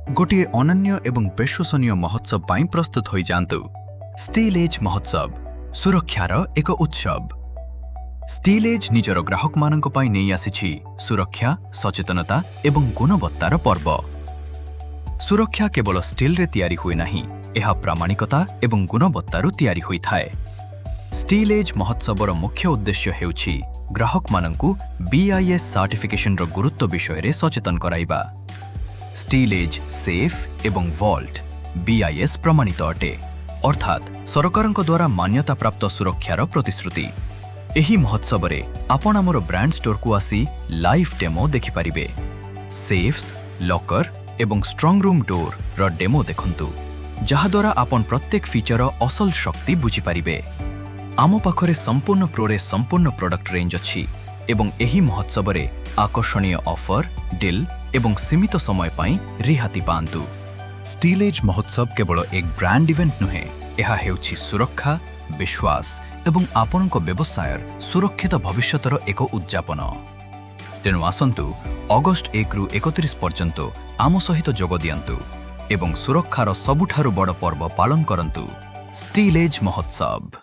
गोटे अनन्य एवं विश्वसनीय महोत्सव पाई प्रस्तुत हो जातु। स्टील एज महोत्सव सुरक्षार एक उत्सव। स्टील एज निजर ग्राहक मानक पाई नहीं आसी सुरक्षा, सचेतनता एवं गुणवत्तार पर्व। सुरक्षा केवल स्टील रे तैयारी हुए नहीं, यह प्रामाणिकता एवं गुणवत्तारु तैयारी हुई थाए। स्टील एज महोत्सवर मुख्य उद्देश्य हेउछि ग्राहक मानकु BIS सर्टिफिकेशन रो गुरुत्व विषय रे सचेतन कराइबा। स्टील एज सेफ एवं वॉल्ट BIS प्रमाणित अटे, अर्थात सरकारक द्वारा मान्यता प्राप्त सुरक्षार प्रतिश्रुति। एही महोत्सव रे आपण आमर ब्रांड स्टोर को आसी लाइव डेमो देखि परिबे। सेफ्स, लॉकर एवं स्ट्रॉन्ग रूम डोर रो डेमो देखंतु, जहा द्वारा आपण प्रत्येक फीचर असल शक्ति बुझी परिबे। आम पाखरे संपूर्ण प्रोरे संपूर्ण प्रोडक्ट रेंज अछि एवं एही महोत्सव रे आकर्षणीय ऑफर, डील एवं सीमित समय पाई रिहाती पांतु। स्टील एज महोत्सव केवल एक ब्रांड इवेंट नुहे, यह हेउछि सुरक्षा, विश्वास एवं आपणक व्यवसायर सुरक्षित भविष्यतर एक उद्यापन। तेणु आसंतु अगस्ट 1 रु 31 पर्यंत आम सहित जोग दियंतु एवं सुरक्षार सबुठारु बड़ पर्व पालन करंतु, स्टील एज महोत्सव।